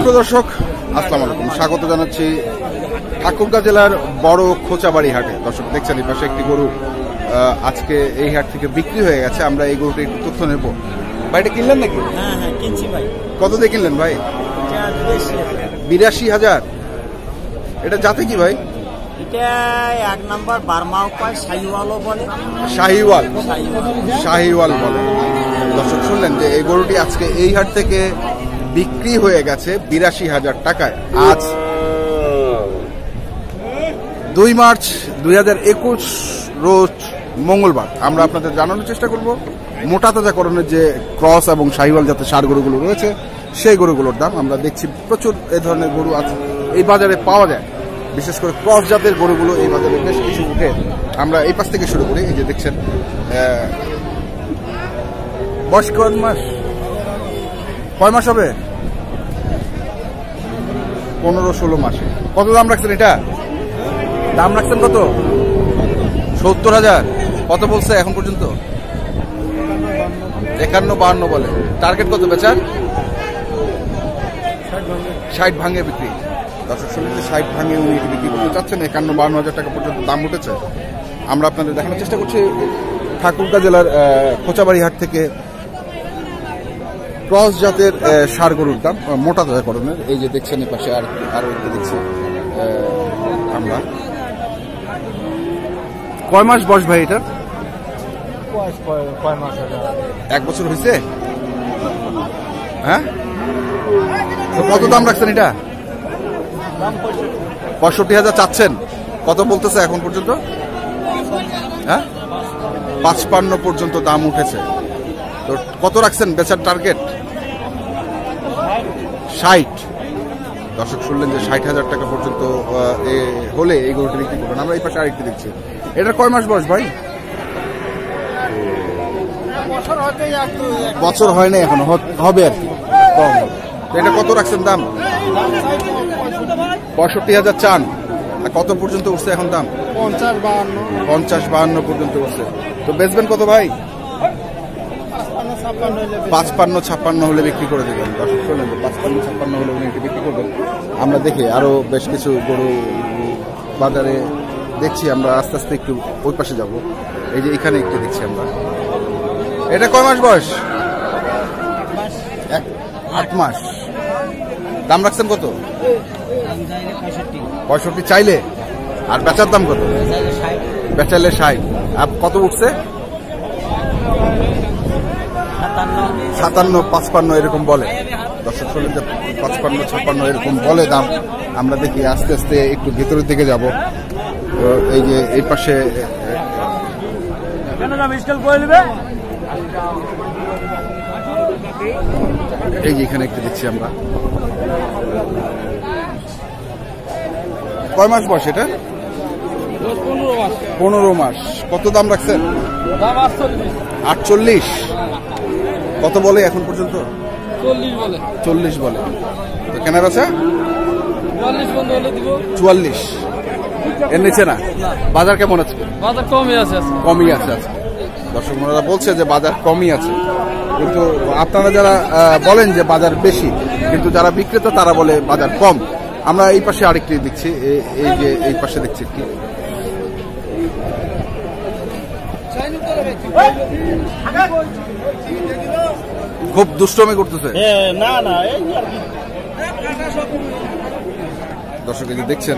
সুপ্রিয় দর্শক, আসসালামু আলাইকুম। স্বাগত জানাচ্ছি ঠাকুরগাঁ জেলার বড় খোঁচাবাড়ি হাটে। দর্শক দেখছেন এই পাশে একটি গরু আজকে এই হাট থেকে বিক্রি হয়ে গেছে। আমরা এই গরুটি একটু তথ্য নেব। ভাই এটা কিনলেন নাকি? হ্যাঁ হ্যাঁ কিনছি ভাই। কত দিয়ে কিনলেন ভাই? 82,000। এটা জাতে কি ভাই? এটা এক নাম্বার বার্মা উপায় শাহিওয়ালও বলে। শাহিওয়াল বলে। দর্শক শুনলেন যে এই গরুটি আজকে এই হাট থেকে বিক্রি হয়ে গেছে 82,000 টাকায়। আজ 2 মার্চ 2021 রোজ মঙ্গলবার। আমরা আপনাদের জানানোর চেষ্টা করব মোটা তাজাকরণের যে ক্রস এবং শাহিওয়াল জাতের ষাঁড় গরুগুলো রয়েছে সেই গরুগুলোর দাম। আমরা দেখছি প্রচুর এ ধরনের গরু আছে এই বাজারে পাওয়া যায়, বিশেষ করে ক্রস জাতের গরুগুলো এই বাজারে বেশ কিছু উঠে। আমরা এই পাশ থেকে শুরু করি। এই যে দেখছেন বয়স কয় মাস হবে? 15-16 মাসে। কত দাম রাখছেন? এটা দাম রাখছেন কত? 70,000। কত বলছে এখন পর্যন্ত? 51-52 বলে। টার্গেট কত বেচার? 60 ভাঙে বিক্রি। দর্শক শুনলেন যে 60 ভাঙে উনি বিক্রি করতে চাচ্ছেন। 51-52 টাকা পর্যন্ত দাম উঠেছে। আমরা আপনাদের দেখানোর চেষ্টা করছি ঠাকুরগাঁ জেলার খোঁচাবাড়ি হাট থেকে ক্রস জাতের ষাঁড় গরুর দাম, মোটা তাজাকরণের। এই যে দেখছেন এই পাশে আরো একটু দেখছি আমরা। কয় মাস বয়স ভাই এটা? 1 বছর হয়েছে। হ্যাঁ, কত দাম রাখছেন এটা? 65,000 চাচ্ছেন। কত বলতেছে এখন পর্যন্ত? হ্যাঁ, 55 পর্যন্ত দাম উঠেছে। তো কত রাখছেন বেচার টার্গেট? 60। দর্শক শুনলেন যে 60,000 টাকা পর্যন্ত হলে এই গরুটি বিক্রি করবেন। আমরা এই পাশে আরেকটি দেখছি। এটা কয় মাস বয়স ভাই? বছর হয় না এখনো, হবে আর কি, কম। এটা কত রাখছেন দাম? 65,000 চান। আর কত পর্যন্ত উঠছে এখন দাম? 50-52 পর্যন্ত উঠছে। তো বেচবেন কত ভাই? 55-56 হলে বিক্রি করে দেবেন। দর্শক শুনলেন 55-56 হলে উনি এটি বিক্রি করবেন। আমরা দেখি আরো বেশ কিছু গরু বাজারে দেখছি। আমরা আস্তে আস্তে একটু ওই পাশে যাব। এই যে এখানে একটু দেখছি আমরা। এটা কয় মাস বয়স? 8 মাস। দাম রাখছেন কত? 65 চাইলে। আর বেচার দাম কত? বেচাইলে 60। আর কত উঠছে? 57-55 এরকম বলে। দর্শক শুনলেন যে 55-56 এরকম বলে দাম। আমরা দেখি আস্তে আস্তে একটু ভেতরের দিকে যাব। এই যে এই পাশে এই যে এখানে একটু দেখছি আমরা। কয় মাস বয়স এটা? 15 মাস। কত দাম রাখছেন? 48। কত বলে এখন পর্যন্ত? 40 বলে। তো কেনা বেচা 44। এর নিচে না। বাজার কেমন আছে? বাজার কমই আছে আজকে। দর্শক বন্ধুরা বলছে যে বাজার কমই আছে, কিন্তু আপনারা যারা বলেন যে বাজার বেশি, কিন্তু যারা বিক্রেতা তারা বলে বাজার কম। আমরা এই পাশে আরেকটি দেখছি। এই যে এই পাশে দেখছি কি খুব দুষ্টমি করতেছে। দর্শক এই যে দেখছেন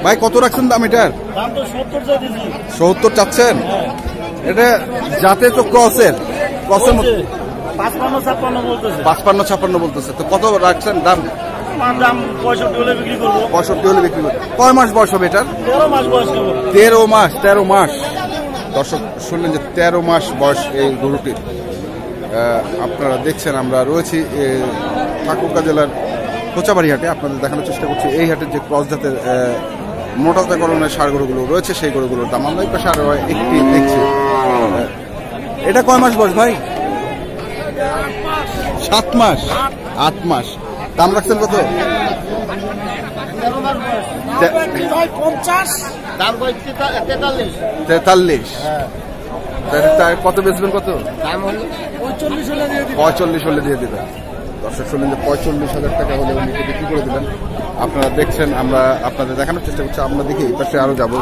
ভাই, কত রাখছেন দাম এটার? 70 চাচ্ছেন। এটা যাতে তো ক্রসের মতো 55-56 বলতেছে। তো কত রাখছেন দাম? 65 হলে বিক্রি করবো। 65 হলে বিক্রি করবো। কয় মাস বয়স হবে এটার? 13 মাস। দর্শক শুনলেন যে 13 মাস বয়স এই গরুটির। আপনারা দেখছেন আমরা রয়েছি ঠাকুরগাঁ জেলার খোঁচাবাড়ি হাটে। আপনাদের দেখানোর চেষ্টা করছি এই হাটের যে ক্রস জাতের মোটা তাজাকরণের ষাঁড় গরুগুলো রয়েছে সেই গরুগুলোর দাম। আমরা এই পাশে আরো একটি দেখছি। এটা কয় মাস বয়স ভাই? 7 মাস। 8 মাস। দাম রাখছেন কত? 43। কত বেচবেন? কত? 45 হলে দিয়ে দেবেন। দর্শক শুনলেন যে 45,000 টাকা হলে উনি এটি বিক্রি করে দিলেন। আপনারা দেখছেন, আমরা আপনাদের দেখানোর চেষ্টা করছি। আমরা দেখি এই পাশে আরো যাবো,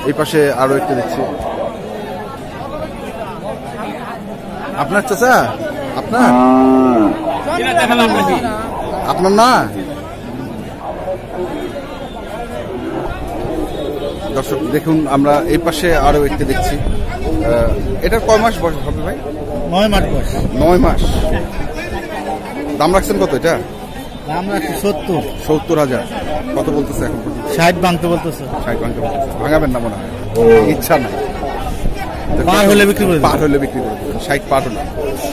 এই পাশে আরো একটু দেখছি। আপনার চাচা, আপনার আপনার না দর্শক দেখুন, আমরা এই পাশে আরো একটি দেখছি। এটার কয় মাস বয়স হবে ভাই? 9 মাস বয়স। 9 মাস। দাম রাখছেন কত এটা? দাম রাখছি 70,000। কত বলতেছে এখন? 60 ভাঙতে বলতেছে। 60 ভাঙতে বলতেছে। ভাঙাবেন না মনে হয়, ইচ্ছা নাই। পার হলে বিক্রি করে দেবেন। পার হলে বিক্রি করে দেবেন। 60 পার হলে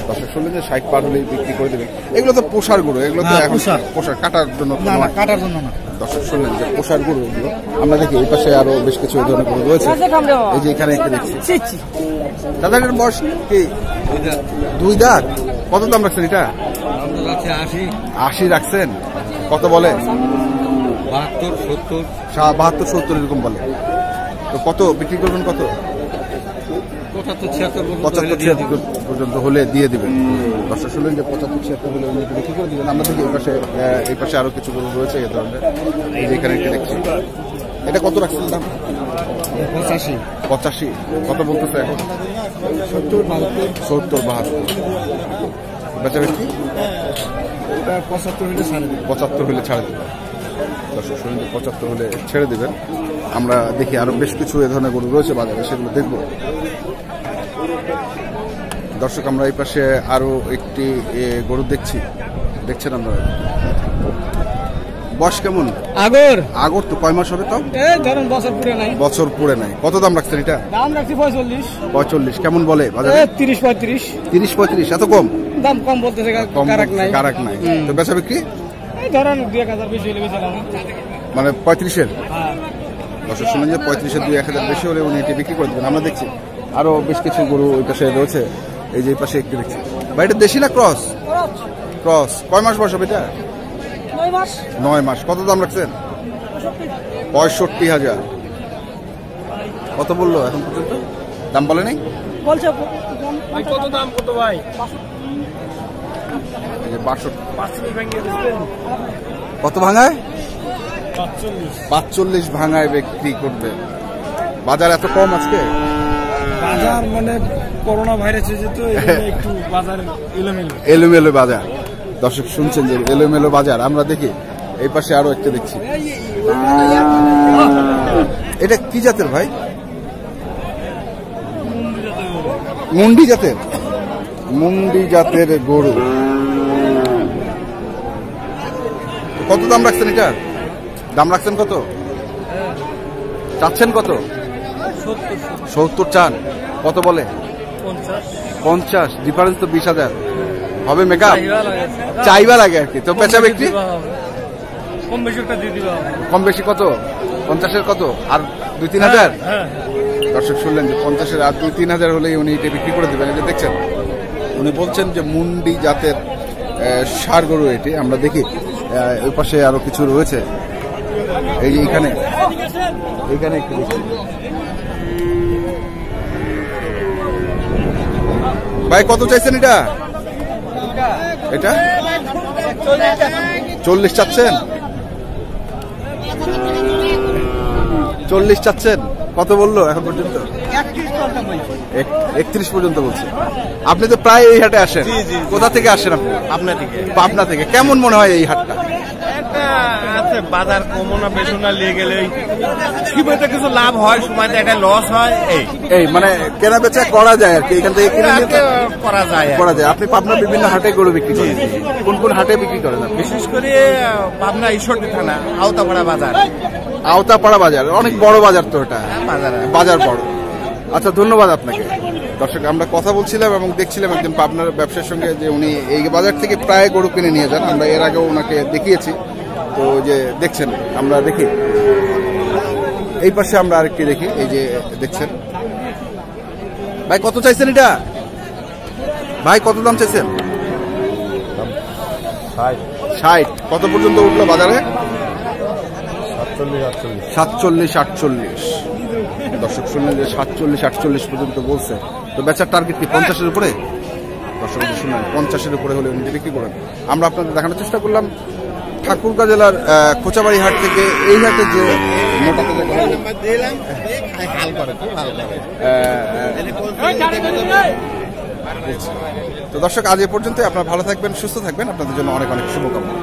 দর্শক শুনলেন যে 60 পার হলে বিক্রি করে দেবেন। এগুলো তো পোষার গরু, এগুলো তো এখন পোষার কাটার জন্য না, কাটার জন্য না। দর্শক শুনলেন যে পোষার গরু এগুলো। আমরা দেখি এই পাশে আরো বেশ কিছু এই ধরনের গরু রয়েছে। এই যে এখানে একটু দেখছি। দাদা এটার বয়স কি? 2 দাঁত। কত দাম রাখছেন এটা? 80 রাখছেন। কত বলে? 72 70 এরকম বলে। তো কত বিক্রি করবেন? কত? 75-76 পর্যন্ত হলে দিয়ে দিবেন। দর্শক শুনলেন যে 75-76 হলে উনি বিক্রি করে দিবেন। আমরা দেখি এই পাশে আরো কিছু গরু রয়েছে এই ধরনের। এই যে এখানে একটু দেখছি। এটা কত রাখছেন দাম? 85। কত বলতেছে এখন? 70-72। বেচা বিক্রি 75 হলে ছাড়ে দেবেন। দর্শক শুনুন যে 75 হলে ছেড়ে দেবেন। আমরা দেখি আরো বেশ কিছু এ ধরনের গরু রয়েছে বাজারে, সেগুলো দেখব। দর্শক আমরা এই পাশে আরো একটি গরু দেখছেন আমরা। বয়স কেমন? আগর তো কয় মাস হবে? তো বছর পুরে নাই। কত দাম রাখছেন এটা? দাম রাখছি 45। কেমন বলে বাজারে? 30-35। এত কম? দাম কম বলতেছে, কারাক নাই। তো বেচা বিক্রি ধরেন 2,000 বেশি হলে বেচালাম, মানে 35-এর। দর্শক শুনেন যে 35-এর 2-1,000 বেশি হলে উনি এটি বিক্রি করে দেবেন। আমরা দেখছি আরো বেশ কিছু গরু ওই পাশে রয়েছে। এই যে এই পাশে একটু দেখছি। ভাই এটা দেশি না ক্রস? কয় মাস বয়স হবে এটা? 9 মাস। কত দাম রাখছেন? 65,000। কত বললো এখন পর্যন্ত? দাম বলে নাই? কত দাম কত ভাই? 62। কত ভাঙায়? 45 ভাঙায় বিক্রি করবে। বাজার এত কম আজকে? বাজার মানে করোনা ভাইরাস হয়েছে তো একটু বাজার এলোমেলো বাজার। দর্শক শুনছেন যে এলোমেলো বাজার। আমরা দেখি এই পাশে আরো একটা দেখছি। এটা কি জাতের ভাই? মুন্ডি জাতের গরু। কত দাম রাখছেন এটার? দাম রাখছেন কত? চাচ্ছেন কত? 70 চান। কত বলে? 50। ডিফারেন্স তো 20,000 হবে। মেকআপ চাইবা লাগে আর কি। তো বেচা বিক্রি কম বেশি কত? 50-এর কত? আর 2-3,000। দর্শক শুনলেন যে 50-এর আর 2-3,000 হলেই উনি এটা বিক্রি করে দেবেন। এটা দেখছেন, উনি বলছেন যে মুন্ডি জাতের ষাঁড় গরু এটি। আমরা দেখি ওই পাশে আরো কিছু রয়েছে। এই যে এখানে একটু দেখি। ভাই কত চাইছেন এটা? 40 চাচ্ছেন? 40 চাচ্ছেন। কত বললো এখন পর্যন্ত? 31 পর্যন্ত বলছে। আপনি তো প্রায় এই হাটে আসেন। কোথা থেকে আসেন আপনি? পাবনা থেকে। কেমন মনে হয় এই হাটটা? বাজার কমনা বেশনা নিয়ে গেলে সময়টা কিছু লাভ হয়, সময়টা একটা লস হয়। এই মানে কেনা বেচা করা যায় আর কি, এখান থেকে কিনে নিয়ে করা যায়। আপনি পাবনার বিভিন্ন হাটে গরু বিক্রি করেন? কোন হাটে বিক্রি করেন? বিশেষ করে পাবনা ঈশ্বরদী থানা আওতাপাড়া বাজার। অনেক বড় বাজার তো এটা। বাজার বড়। আচ্ছা, ধন্যবাদ আপনাকে। দর্শক আমরা কথা বলছিলাম এবং দেখছিলাম একজন পাবনার ব্যবসার সঙ্গে, যে উনি এই বাজার থেকে প্রায় গরু কিনে নিয়ে যান। আমরা এর আগেও ওনাকে দেখিয়েছি। তো যে দেখছেন, আমরা দেখি এই পাশে আমরা আরেকটি দেখি। এই যে দেখছেন। ভাই কত চাইছেন এটা? ভাই কত দাম চাইছেন? 60। কত পর্যন্ত উঠলো বাজারে? 47-48। দর্শক শুনলেন যে 47-48 পর্যন্ত বলছে। তো বেচার টার্গেট কি 50-এর উপরে? দর্শক শুনলেন 50-এর উপরে হলে উনি বিক্রি করেন। আমরা আপনাদের দেখানোর চেষ্টা করলাম ঠাকুরগাঁ জেলার কোচাবাড়ি হাট থেকে এই হাটে যে মোটা তো দর্শক আজ এ পর্যন্ত। আপনারা ভালো থাকবেন, সুস্থ থাকবেন, আপনাদের জন্য অনেক অনেক শুভকামনা।